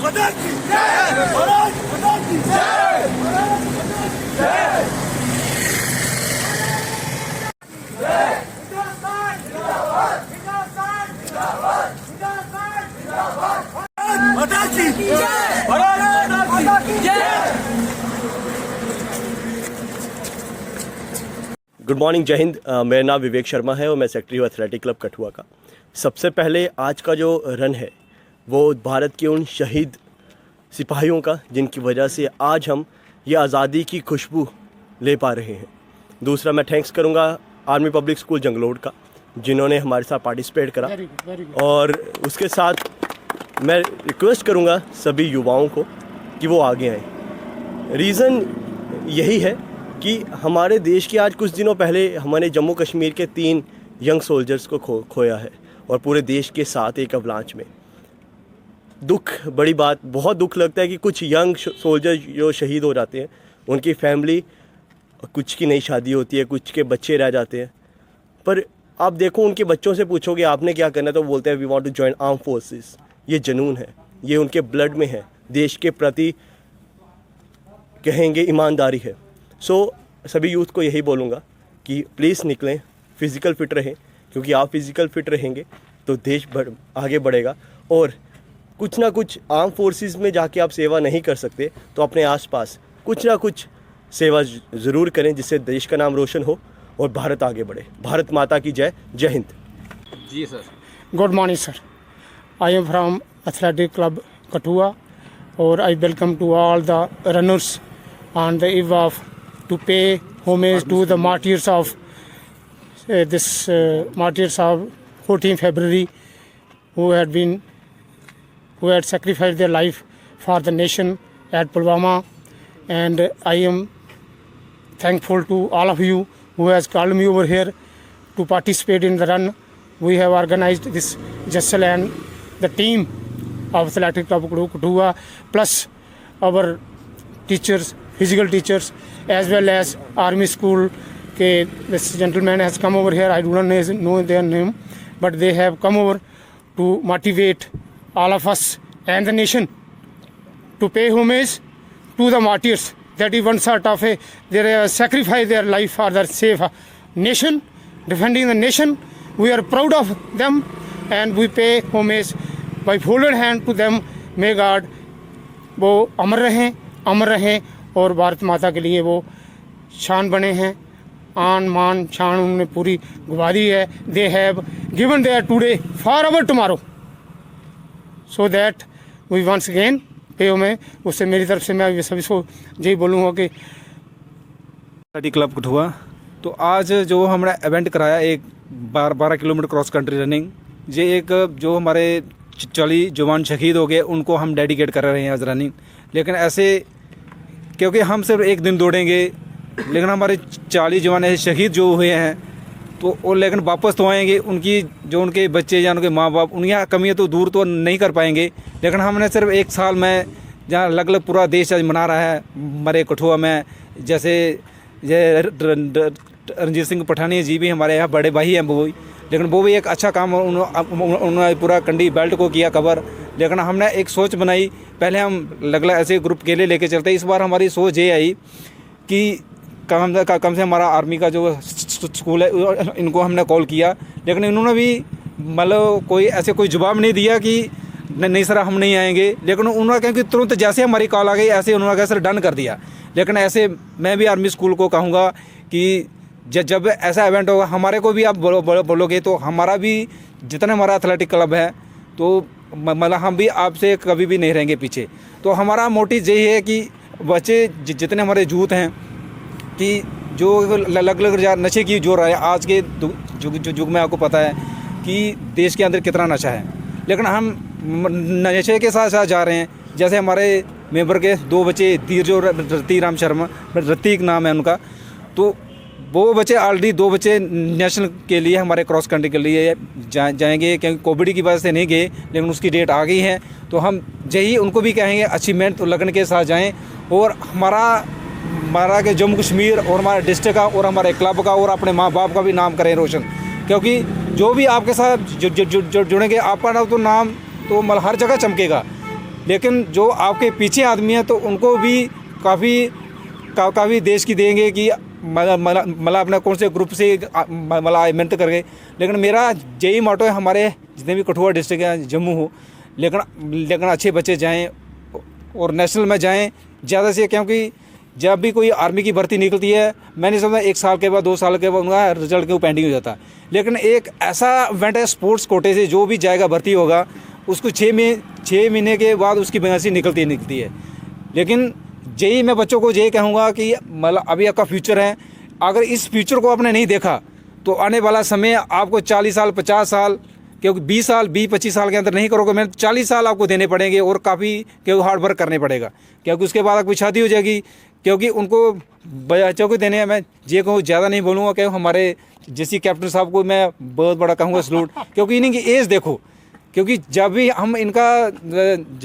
माता की जय, भारत माता की जय, भारत माता की जय। हिंदुस्तान जिंदाबाद, हिंदुस्तान जिंदाबाद, हिंदुस्तान जिंदाबाद। भारत माता की जय, भारत माता की जय। गुड मॉर्निंग, जय हिंद। मेरा नाम विवेक शर्मा है और मैं सेक्रेटरी हूँ एथलेटिक क्लब कठुआ का। सबसे पहले आज का जो रन है वो भारत के उन शहीद सिपाहियों का जिनकी वजह से आज हम ये आज़ादी की खुशबू ले पा रहे हैं। दूसरा मैं थैंक्स करूँगा आर्मी पब्लिक स्कूल जंगलोड का जिन्होंने हमारे साथ पार्टिसिपेट करा। और उसके साथ मैं रिक्वेस्ट करूँगा सभी युवाओं को कि वो आगे आएँ। रीज़न यही है कि हमारे देश के आज कुछ दिनों पहले हमारे जम्मू कश्मीर के 3 यंग सोल्जर्स को खोया है और पूरे देश के साथ एक अवलांच में। दुख, बड़ी बात, बहुत दुख लगता है कि कुछ यंग सोल्जर जो शहीद हो जाते हैं उनकी फैमिली, कुछ की नई शादी होती है, कुछ के बच्चे रह जाते हैं। पर आप देखो उनके बच्चों से पूछोगे आपने क्या करना है तो बोलते हैं we want to join arm forces. ये जुनून है, ये उनके ब्लड में है, देश के प्रति कहेंगे ईमानदारी है। सो सभी यूथ को यही बोलूँगा कि प्लीज़ निकलें, फ़िज़िकल फ़िट रहें, क्योंकि आप फ़िज़िकल फ़िट रहेंगे तो देश आगे बढ़ेगा। और कुछ ना कुछ आर्म फोर्सेस में जाके आप सेवा नहीं कर सकते तो अपने आसपास कुछ ना कुछ सेवा ज़रूर करें जिससे देश का नाम रोशन हो और भारत आगे बढ़े। भारत माता की जय। जय हिंद। जी sir. Good morning, sir. I am from Athletic Club Kathua, or I welcome to all the runners on the eve of to pay homage to the martyrs of martyrs of 14 February who had sacrificed their life for the nation at Pulwama. And I am thankful to all of you who has called me over here to participate in the run. We have organized this jessel and the team of Athletic Club Kathua plus our teachers, physical teachers, as well as Army School. This gentleman has come over here. I do not know their name, but they have come over to motivate all of us and the nation to pay homage to the martyrs. That is one sort of they sacrifice their life for the safe nation, defending the nation. We are proud of them and we pay homage by folded hand to them. May God वो अमर रहें और भारत माता के लिए वो शान बने हैं। आन मान शान उन्होंने पूरी गवा दी है। They have given their today for our tomorrow, so that we once again पे में। उससे मेरी तरफ से मैं सभी को यही बोलूँगा कि एथलेटिक क्लब कठुआ तो आज जो हमने इवेंट कराया एक 12 किलोमीटर क्रॉस कंट्री रनिंग, ये एक जो हमारे 40 जवान शहीद हो गए उनको हम डेडिकेट कर रहे हैं आज रनिंग। लेकिन ऐसे क्योंकि हम सिर्फ एक दिन दौड़ेंगे लेकिन हमारे 40 जवान ऐसे शहीद जो हुए हैं तो वो लेकिन वापस तो आएंगे, उनकी जो उनके बच्चे या उनके माँ बाप उनकी कमियाँ तो दूर तो नहीं कर पाएंगे। लेकिन हमने सिर्फ एक साल में जहाँ अलग अलग पूरा देश आज मना रहा है हमारे कठुआ में, जैसे ये रणजीत सिंह पठानी जी भी हमारे यहाँ बड़े भाई हैं वो, लेकिन वो भी एक अच्छा काम उन्होंने पूरा कंडी बेल्ट को किया कवर। लेकिन हमने एक सोच बनाई, पहले हम अलग अलग ऐसे ग्रुप के लिए लेके चलते, इस बार हमारी सोच ये आई कि कम से हमारा आर्मी का जो स्कूल है इनको हमने कॉल किया, लेकिन इन्होंने भी मतलब कोई जवाब नहीं दिया कि नहीं सर हम नहीं आएंगे। लेकिन उन्होंने कहा कि तुरंत जैसे हमारी कॉल आ गई ऐसे उन्होंने कहा सर डन कर दिया। लेकिन ऐसे मैं भी आर्मी स्कूल को कहूँगा कि जब ऐसा इवेंट होगा हमारे को भी आप बोलोगे तो हमारा भी जितना हमारा एथलेटिक क्लब है तो मतलब हम भी आपसे कभी भी नहीं रहेंगे पीछे। तो हमारा मोटिव यही है कि बच्चे जितने हमारे यूथ हैं कि जो अलग अलग नशे की जो रहा है आज के युग में, आपको पता है कि देश के अंदर कितना नशा है, लेकिन हम नशे के साथ साथ जा रहे हैं। जैसे हमारे मेंबर के 2 बच्चे धीर जो रति राम शर्मा, रतीक नाम है उनका, तो वो बच्चे ऑलरेडी 2 बच्चे नेशनल के लिए हमारे क्रॉस कंट्री के लिए जाएंगे, क्योंकि कोविड की वजह से नहीं गए लेकिन उसकी डेट आ गई है। तो हम यही उनको भी कहेंगे अच्छी मेहनत लगन के साथ जाएं और हमारा के जम्मू कश्मीर और हमारे डिस्ट्रिक्ट का और हमारे क्लब का और अपने माँ बाप का भी नाम करें रोशन, क्योंकि जो भी आपके साथ जुड़ेंगे आपका तो नाम तो मतलब हर जगह चमकेगा। लेकिन जो आपके पीछे आदमी है तो उनको भी काफ़ी देश की देंगे कि मतलब अपना कौन से ग्रुप से मतलब मेहनत करके। लेकिन मेरा यही मोटो है, हमारे जितने भी कठुआ डिस्ट्रिक्ट है, जम्मू हो, लेकिन अच्छे बच्चे जाएं और नेशनल में जाएं ज़्यादा से, क्योंकि जब भी कोई आर्मी की भर्ती निकलती है, मैंने समझा 1 साल के बाद 2 साल के बाद उनका रिजल्ट क्यों पेंडिंग हो जाता है। लेकिन एक ऐसा इवेंट है स्पोर्ट्स कोटे से, जो भी जाएगा भर्ती होगा उसको 6 महीने के बाद उसकी वैकेंसी निकलती है। लेकिन यही मैं बच्चों को यही कहूँगा कि मतलब अभी आपका फ्यूचर है, अगर इस फ्यूचर को आपने नहीं देखा तो आने वाला समय आपको 40 साल 50 साल, क्योंकि 20-25 साल के अंदर नहीं करोगे, मैं 40 साल आपको देने पड़ेंगे और काफ़ी क्योंकि हार्ड वर्क करने पड़ेगा, क्योंकि उसके बाद आपकी शादी हो जाएगी। क्योंकि उनको बच्चों को देने हैं, मैं ये कहूँ ज़्यादा नहीं बोलूँगा, क्योंकि हमारे जैसी कैप्टन साहब को मैं बहुत बड़ा कहूँगा सलूट, क्योंकि इनकी एज देखो। क्योंकि जब भी हम इनका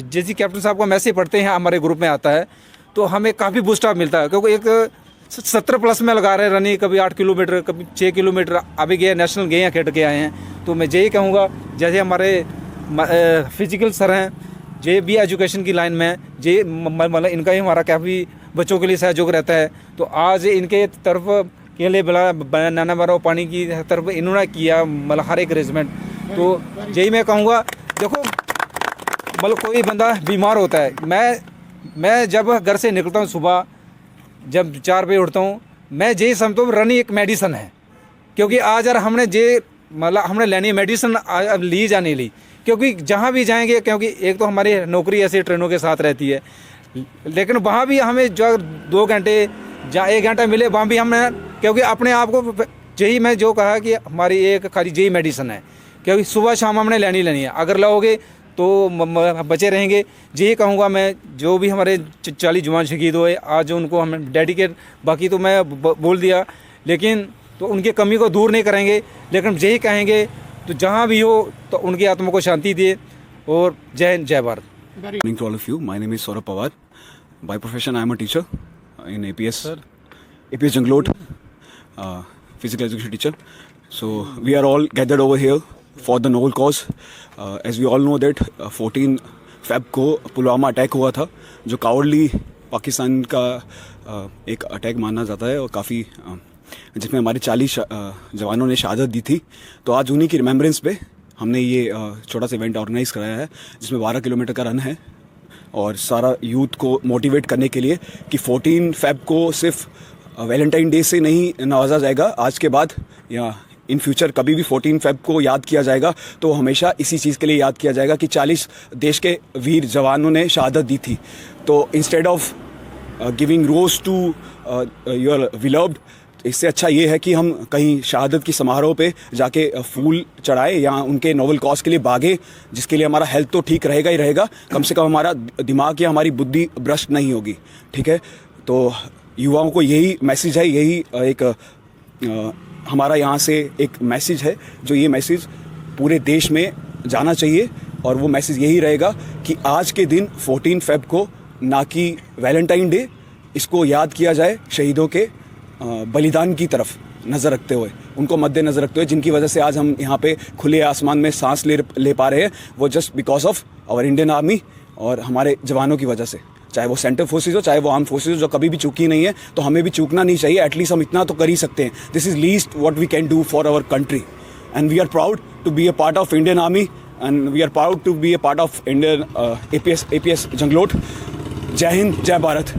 जैसी कैप्टन साहब का मैसेज पढ़ते हैं, हमारे ग्रुप में आता है, तो हमें काफ़ी बूस्ट अप मिलता है। क्योंकि एक 70+ में लगा रहे रनिंग, कभी 8 किलोमीटर, कभी 6 किलोमीटर, अभी गए नेशनल गए हैं, खेल के आए हैं। तो मैं यही कहूँगा, जैसे हमारे फिजिकल सर हैं, जे भी एजुकेशन की लाइन में जे मतलब इनका ही हमारा काफ़ी बच्चों के लिए सहयोग रहता है। तो आज इनके तरफ के लिए बनाना बड़ा पानी की तरफ इन्होंने किया मतलब हर एक अरेंजमेंट। तो यही मैं कहूँगा, देखो मतलब कोई बंदा बीमार होता है, मैं जब घर से निकलता हूँ सुबह, जब 4 बजे उठता हूँ, मैं यही समझता हूँ रनिंग एक मेडिसिन है। क्योंकि आज यार हमने लेनी मेडिसिन अब ली जा नहीं ली, क्योंकि जहाँ भी जाएंगे, क्योंकि एक तो हमारी नौकरी ऐसे ट्रेनों के साथ रहती है, लेकिन वहाँ भी हमें जो 2 घंटे या 1 घंटा मिले, वहाँ भी हमने, क्योंकि अपने आप को यही मैं जो कहा कि हमारी एक खाली यही मेडिसिन है, क्योंकि सुबह शाम हमने लेनी है। अगर लोगे तो बचे रहेंगे। यही कहूँगा मैं, जो भी हमारे 40 जवान शहीद हुए आज उनको हम डेडिकेट, बाकी तो मैं बोल दिया, लेकिन तो उनकी कमी को दूर नहीं करेंगे, लेकिन यही कहेंगे तो जहाँ भी हो तो उनकी आत्मा को शांति दे। और जय हिंद, जय Bharat. Good evening to all of you. My name is Saurabh Pawar. By profession, I am a teacher in APS. APS Janglot, physical education teacher. So we are all gathered over here for the noble cause. As we all know that 14 Feb को Pulwama attack हुआ था, जो कावड़ली पाकिस्तान का एक attack माना जाता है, और काफ़ी जिसमें हमारे 40 जवानों ने शहादत दी थी। तो आज उन्हीं की रिमेम्बरेंस पे हमने ये छोटा सा इवेंट ऑर्गेनाइज कराया है, जिसमें 12 किलोमीटर का रन है, और सारा यूथ को मोटिवेट करने के लिए कि 14 फेब को सिर्फ वैलेंटाइन डे से नहीं नवाजा जाएगा, आज के बाद या इन फ्यूचर कभी भी 14 फेब को याद किया जाएगा, तो हमेशा इसी चीज़ के लिए याद किया जाएगा कि 40 देश के वीर जवानों ने शहादत दी थी। तो instead of giving rose to your beloved, इससे अच्छा ये है कि हम कहीं शहादत की समारोह पे जाके फूल चढ़ाए या उनके नोबल कॉज के लिए भागे, जिसके लिए हमारा हेल्थ तो ठीक रहेगा ही रहेगा, कम से कम हमारा दिमाग या हमारी बुद्धि भ्रष्ट नहीं होगी। ठीक है, तो युवाओं को यही मैसेज है, यही एक हमारा यहाँ से एक मैसेज है, जो ये मैसेज पूरे देश में जाना चाहिए। और वो मैसेज यही रहेगा कि आज के दिन 14 फेब को, ना कि वैलेंटाइन डे, इसको याद किया जाए शहीदों के बलिदान की तरफ नज़र रखते हुए, उनको मद्देनज़र रखते हुए, जिनकी वजह से आज हम यहाँ पे खुले आसमान में सांस ले पा रहे हैं, वो just because of our Indian Army और हमारे जवानों की वजह से। चाहे वो सेंट्रल फोर्सेज हो, चाहे वो आर्म फोर्सेज हो, जो कभी भी चूकी नहीं है, तो हमें भी चूकना नहीं चाहिए। एटलीस्ट हम इतना तो कर ही सकते हैं। This is least what we can do for our country, and we are proud to be a part of Indian Army, and we are proud to be a part of Indian APS Janglot. जय हिंद, जय भारत।